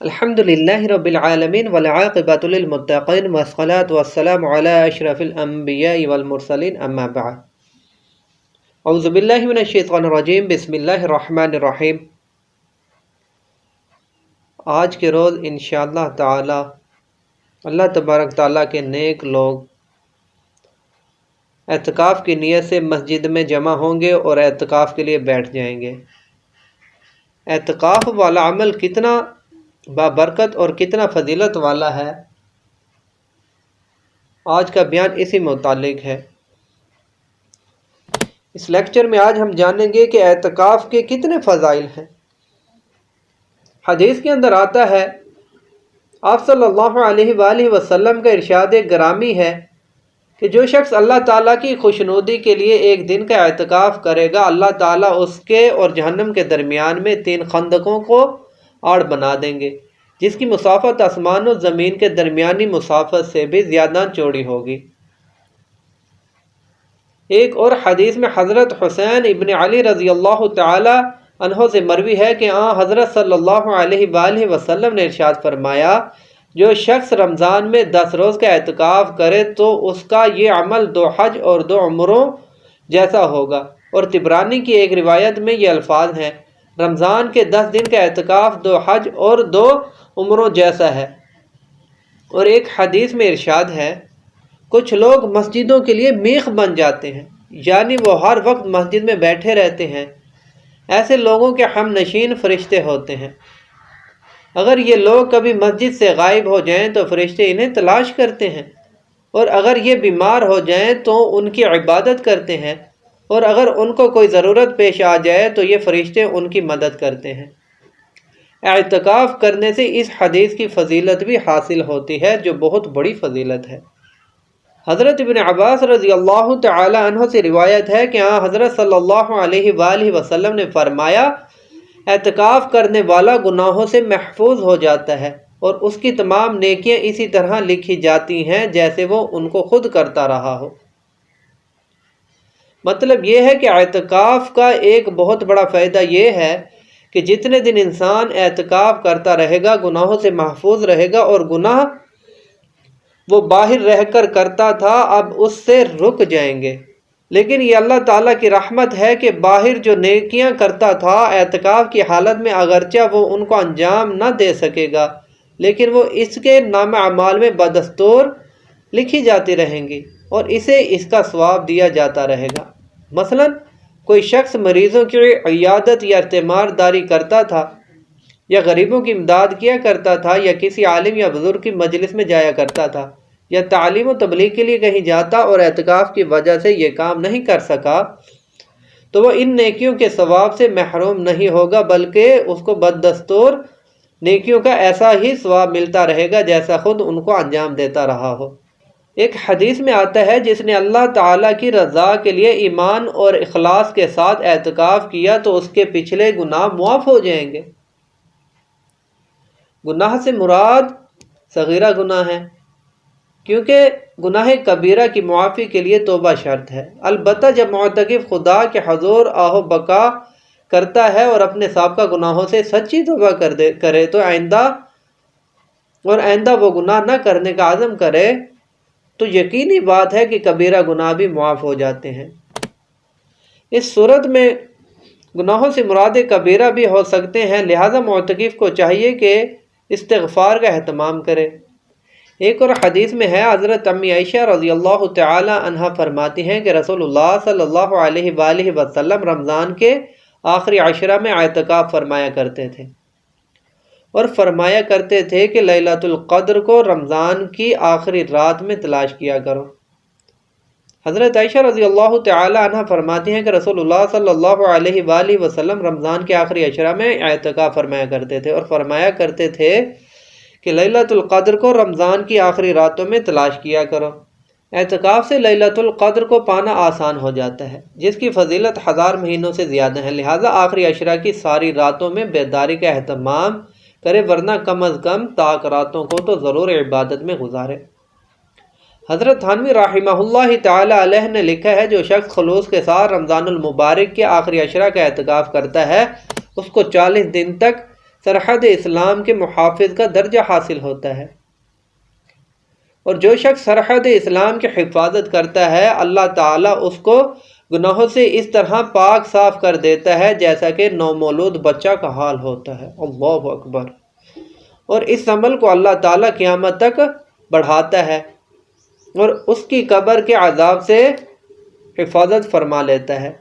الحمدللہ رب العالمین والعاقبۃ للمتقین والصلاۃ والسلام علی اشرف الانبیاء والمرسلین اما بعد اعوذ باللہ من الشیطان الرجیم بسم اللہ الرحمن الرحیم۔ آج کے روز انشاءاللہ تعالی اللہ تبارک تعالیٰ کے نیک لوگ اعتکاف کی نیت سے مسجد میں جمع ہوں گے اور اعتکاف کے لیے بیٹھ جائیں گے۔ اعتکاف والا عمل کتنا بابرکت اور کتنا فضیلت والا ہے، آج کا بیان اسی متعلق ہے۔ اس لیکچر میں آج ہم جانیں گے کہ اعتکاف کے کتنے فضائل ہیں۔ حدیث کے اندر آتا ہے، آپ صلی اللہ علیہ وآلہ وسلم کا ارشاد گرامی ہے کہ جو شخص اللہ تعالیٰ کی خوشنودی کے لیے ایک دن کا اعتکاف کرے گا، اللہ تعالیٰ اس کے اور جہنم کے درمیان میں 3 خندقوں کو آڑ بنا دیں گے، جس کی مسافت آسمان و زمین کے درمیانی مسافت سے بھی زیادہ چوڑی ہوگی۔ ایک اور حدیث میں حضرت حسین ابن علی رضی اللہ تعالی عنہ سے مروی ہے کہ حضرت صلی اللہ علیہ وآلہ وسلم نے ارشاد فرمایا، جو شخص رمضان میں 10 روز کا اعتکاف کرے تو اس کا یہ عمل 2 حج اور 2 عمروں جیسا ہوگا۔ اور طبرانی کی ایک روایت میں یہ الفاظ ہیں، رمضان کے 10 دن کا اعتکاف 2 حج اور 2 عمروں جیسا ہے۔ اور ایک حدیث میں ارشاد ہے، کچھ لوگ مسجدوں کے لیے میخ بن جاتے ہیں، یعنی وہ ہر وقت مسجد میں بیٹھے رہتے ہیں۔ ایسے لوگوں کے ہم نشین فرشتے ہوتے ہیں۔ اگر یہ لوگ کبھی مسجد سے غائب ہو جائیں تو فرشتے انہیں تلاش کرتے ہیں، اور اگر یہ بیمار ہو جائیں تو ان کی عبادت کرتے ہیں، اور اگر ان کو کوئی ضرورت پیش آ جائے تو یہ فرشتے ان کی مدد کرتے ہیں۔ اعتکاف کرنے سے اس حدیث کی فضیلت بھی حاصل ہوتی ہے، جو بہت بڑی فضیلت ہے۔ حضرت ابن عباس رضی اللہ تعالی عنہ سے روایت ہے کہ حضرت صلی اللہ علیہ وآلہ وسلم نے فرمایا، اعتکاف کرنے والا گناہوں سے محفوظ ہو جاتا ہے اور اس کی تمام نیکیاں اسی طرح لکھی جاتی ہیں جیسے وہ ان کو خود کرتا رہا ہو۔ مطلب یہ ہے کہ اعتکاف کا ایک بہت بڑا فائدہ یہ ہے کہ جتنے دن انسان اعتکاف کرتا رہے گا گناہوں سے محفوظ رہے گا، اور گناہ وہ باہر رہ کر کرتا تھا اب اس سے رک جائیں گے۔ لیکن یہ اللہ تعالیٰ کی رحمت ہے کہ باہر جو نیکیاں کرتا تھا اعتکاف کی حالت میں اگرچہ وہ ان کو انجام نہ دے سکے گا، لیکن وہ اس کے نام اعمال میں بدستور لکھی جاتی رہیں گی اور اسے اس کا ثواب دیا جاتا رہے گا۔ مثلا کوئی شخص مریضوں کی عیادت یا تیمارداری کرتا تھا، یا غریبوں کی امداد کیا کرتا تھا، یا کسی عالم یا بزرگ کی مجلس میں جایا کرتا تھا، یا تعلیم و تبلیغ کے لیے کہیں جاتا اور اعتکاف کی وجہ سے یہ کام نہیں کر سکا، تو وہ ان نیکیوں کے ثواب سے محروم نہیں ہوگا، بلکہ اس کو بدستور نیکیوں کا ایسا ہی ثواب ملتا رہے گا جیسا خود ان کو انجام دیتا رہا ہو۔ ایک حدیث میں آتا ہے، جس نے اللہ تعالیٰ کی رضا کے لیے ایمان اور اخلاص کے ساتھ اعتکاف کیا تو اس کے پچھلے گناہ معاف ہو جائیں گے۔ گناہ سے مراد صغیرہ گناہ ہے، کیونکہ گناہ کبیرہ کی معافی کے لیے توبہ شرط ہے۔ البتہ جب معتکف خدا کے حضور آہ بقا کرتا ہے اور اپنے سابقہ گناہوں سے سچی توبہ کرے تو آئندہ وہ گناہ نہ کرنے کا عزم کرے تو یقینی بات ہے کہ کبیرہ گناہ بھی معاف ہو جاتے ہیں۔ اس صورت میں گناہوں سے مراد کبیرہ بھی ہو سکتے ہیں، لہذا معتکف کو چاہیے کہ استغفار کا اہتمام کرے۔ ایک اور حدیث میں ہے، حضرت امی عائشہ رضی اللہ تعالی عنہا فرماتی ہیں کہ رسول اللہ صلی اللہ علیہ وآلہ وسلم رمضان کے آخری عشرہ میں اعتکاف فرمایا کرتے تھے، اور فرمایا کرتے تھے کہ لیلۃ القدر کو رمضان کی آخری رات میں تلاش کیا کرو۔ حضرت عائشہ رضی اللہ تعالی عنہ فرماتی ہیں کہ رسول اللہ صلی اللہ علیہ وآلہ وسلم رمضان کے آخری عشرہ میں اعتکاف فرمایا کرتے تھے، اور فرمایا کرتے تھے کہ لیلۃ القدر کو رمضان کی آخری راتوں میں تلاش کیا کرو۔ اعتکاف سے لیلۃ القدر کو پانا آسان ہو جاتا ہے، جس کی فضیلت 1000 مہینوں سے زیادہ ہے، لہٰذا آخری عشرہ کی ساری راتوں میں بیداری کا اہتمام کرے، ورنہ کم از کم طاق راتوں کو تو ضرور عبادت میں گزارے۔ حضرت تھانوی رحمہ اللہ تعالی علیہ نے لکھا ہے، جو شخص خلوص کے ساتھ رمضان المبارک کے آخری عشرہ کا اعتکاف کرتا ہے، اس کو 40 دن تک سرحد اسلام کے محافظ کا درجہ حاصل ہوتا ہے، اور جو شخص سرحد اسلام کی حفاظت کرتا ہے اللہ تعالیٰ اس کو گناہوں سے اس طرح پاک صاف کر دیتا ہے جیسا کہ نومولود بچہ کا حال ہوتا ہے۔ اللہ اکبر۔ اور اس عمل کو اللہ تعالیٰ قیامت تک بڑھاتا ہے اور اس کی قبر کے عذاب سے حفاظت فرما لیتا ہے۔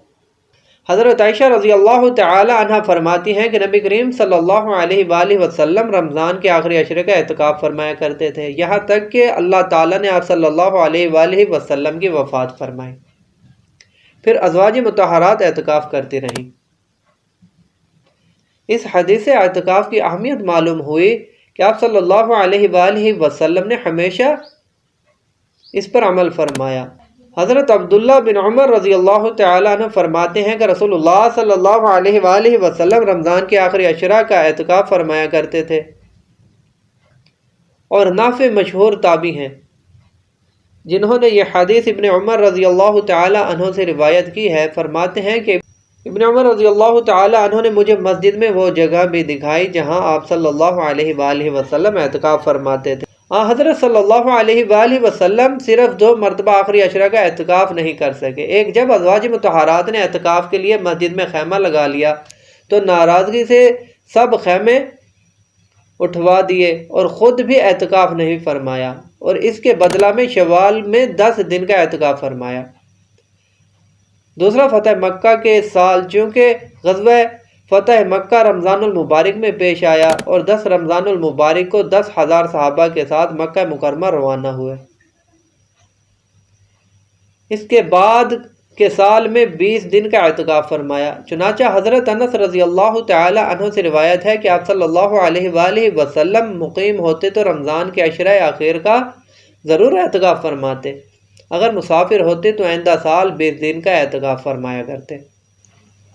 حضرت عائشہ رضی اللہ تعالی عنہ فرماتی ہیں کہ نبی کریم صلی اللہ علیہ وآلہ وسلم رمضان کے آخری عشرے کا اعتکاف فرمایا کرتے تھے، یہاں تک کہ اللہ تعالیٰ نے آپ صلی اللہ علیہ وآلہ وسلم کی وفات فرمائی، پھر ازواج مطہرات اعتکاف کرتی رہیں۔ اس حدیث سے اعتکاف کی اہمیت معلوم ہوئی کہ آپ صلی اللہ علیہ وآلہ وسلم نے ہمیشہ اس پر عمل فرمایا۔ حضرت عبداللہ بن عمر رضی اللہ تعالیٰ عنہ فرماتے ہیں کہ رسول اللہ صلی اللہ علیہ وآلہ وسلم رمضان کے آخری عشرہ کا اعتکاف فرمایا کرتے تھے، اور نافع مشہور تابعی ہیں جنہوں نے یہ حدیث ابن عمر رضی اللہ تعالیٰ عنہ سے روایت کی ہے۔ فرماتے ہیں کہ ابن عمر رضی اللہ تعالیٰ عنہ نے مجھے مسجد میں وہ جگہ بھی دکھائی جہاں آپ صلی اللہ علیہ وآلہ وسلم اعتکاف فرماتے تھے۔ حضرت صلی اللہ علیہ وآلہ وسلم صرف 2 مرتبہ آخری عشرہ کا اعتکاف نہیں کر سکے۔ ایک جب ازواج مطہرات نے اعتکاف کے لیے مسجد میں خیمہ لگا لیا تو ناراضگی سے سب خیمے اٹھوا دیے اور خود بھی اعتکاف نہیں فرمایا، اور اس کے بدلہ میں شوال میں 10 دن کا اعتکاف فرمایا۔ دوسرا فتح مکہ کے سال، چونکہ غزوہ فتح مکہ رمضان المبارک میں پیش آیا اور 10 رمضان المبارک کو 10,000 صحابہ کے ساتھ مکہ مکرمہ روانہ ہوئے۔ اس کے بعد کے سال میں 20 دن کا اعتکاف فرمایا۔ چنانچہ حضرت انس رضی اللہ تعالی عنہ سے روایت ہے کہ آپ صلی اللہ علیہ وآلہ وسلم مقیم ہوتے تو رمضان کے عشرہ اخیر کا ضرور اعتکاف فرماتے، اگر مسافر ہوتے تو آئندہ سال 20 دن کا اعتکاف فرمایا کرتے۔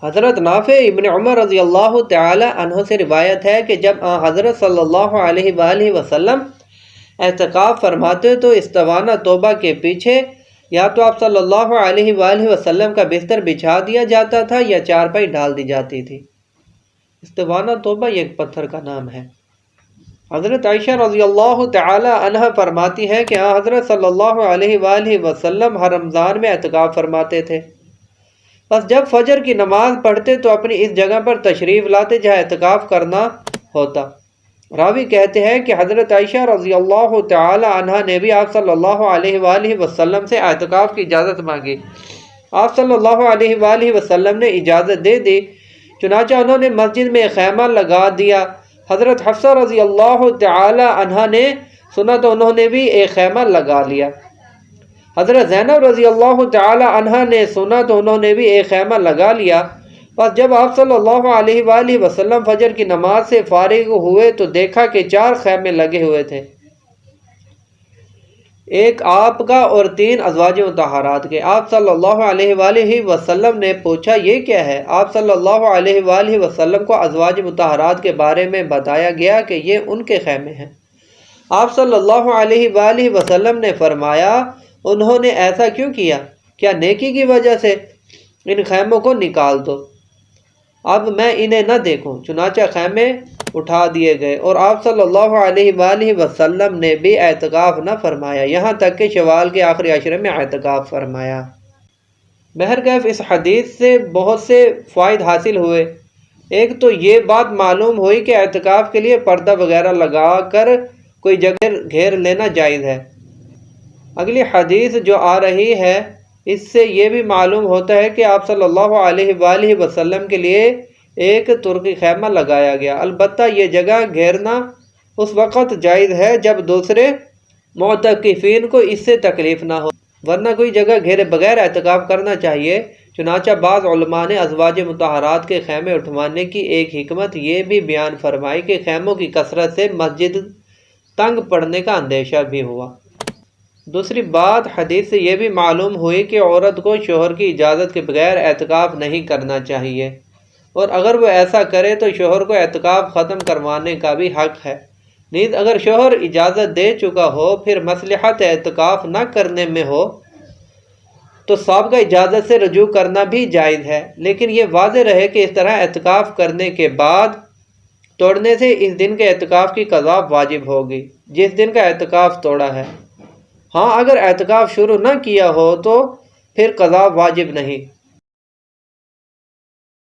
حضرت نافع ابن عمر رضی اللہ تعالی عنہ سے روایت ہے کہ جب حضرت صلی اللہ علیہ وآلہ وسلم اعتکاف فرماتے تو استوانہ توبہ کے پیچھے یا تو آپ صلی اللہ علیہ وآلہ وسلم کا بستر بچھا دیا جاتا تھا یا چارپائی ڈال دی جاتی تھی۔ استوانہ توبہ یہ ایک پتھر کا نام ہے۔ حضرت عائشہ رضی اللہ تعالی عنہ فرماتی ہے کہ حضرت صلی اللہ علیہ وآلہ وسلم ہر رمضان میں اعتکاف فرماتے تھے، بس جب فجر کی نماز پڑھتے تو اپنی اس جگہ پر تشریف لاتے جہاں اعتکاف کرنا ہوتا۔ راوی کہتے ہیں کہ حضرت عائشہ رضی اللہ تعالی عنہ نے بھی آپ صلی اللہ علیہ وآلہ وسلم سے اعتکاف کی اجازت مانگی۔ آپ صلی اللہ علیہ وآلہ وسلم نے اجازت دے دی، چنانچہ انہوں نے مسجد میں خیمہ لگا دیا۔ حضرت حفصہ رضی اللہ تعالی عنہ نے سنا تو انہوں نے بھی ایک خیمہ لگا لیا۔ حضرت زینب رضی اللہ تعالی عنہ نے سنا تو انہوں نے بھی ایک خیمہ لگا لیا۔ بس جب آپ صلی اللہ علیہ وآلہ وسلم فجر کی نماز سے فارغ ہوئے تو دیکھا کہ 4 خیمے لگے ہوئے تھے، ایک آپ کا اور 3 ازواج مطہرات کے۔ آپ صلی اللہ علیہ وآلہ وسلم نے پوچھا یہ کیا ہے؟ آپ صلی اللہ علیہ وآلہ وسلم کو ازواج مطہرات کے بارے میں بتایا گیا کہ یہ ان کے خیمے ہیں۔ آپ صلی اللہ علیہ وآلہ وسلم نے فرمایا انہوں نے ایسا کیوں کیا؟ کیا نیکی کی وجہ سے؟ ان خیموں کو نکال دو، اب میں انہیں نہ دیکھوں۔ چنانچہ خیمے اٹھا دیے گئے اور آپ صلی اللہ علیہ وآلہ وسلم نے بھی اعتکاف نہ فرمایا، یہاں تک کہ شوال کے آخری عشرے میں اعتکاف فرمایا۔ بہرکیف اس حدیث سے بہت سے فوائد حاصل ہوئے۔ ایک تو یہ بات معلوم ہوئی کہ اعتکاف کے لیے پردہ وغیرہ لگا کر کوئی جگہ گھیر لینا جائز ہے۔ اگلی حدیث جو آ رہی ہے اس سے یہ بھی معلوم ہوتا ہے کہ آپ صلی اللہ علیہ وآلہ وسلم کے لیے ایک ترکی خیمہ لگایا گیا، البتہ یہ جگہ گھیرنا اس وقت جائز ہے جب دوسرے معتکفین کو اس سے تکلیف نہ ہو، ورنہ کوئی جگہ گھیرے بغیر اعتکاف کرنا چاہیے۔ چنانچہ بعض علماء نے ازواج مطہرات کے خیمے اٹھوانے کی ایک حکمت یہ بھی بیان فرمائی کہ خیموں کی کثرت سے مسجد تنگ پڑنے کا اندیشہ بھی ہوا۔ دوسری بات حدیث سے یہ بھی معلوم ہوئی کہ عورت کو شوہر کی اجازت کے بغیر اعتکاف نہیں کرنا چاہیے، اور اگر وہ ایسا کرے تو شوہر کو اعتکاف ختم کروانے کا بھی حق ہے۔ نیز اگر شوہر اجازت دے چکا ہو پھر مصلحت اعتکاف نہ کرنے میں ہو تو سابقہ اجازت سے رجوع کرنا بھی جائز ہے، لیکن یہ واضح رہے کہ اس طرح اعتکاف کرنے کے بعد توڑنے سے اس دن کے اعتکاف کی قضا واجب ہوگی جس دن کا اعتکاف توڑا ہے۔ ہاں اگر اعتکاف شروع نہ کیا ہو تو پھر قضا واجب نہیں۔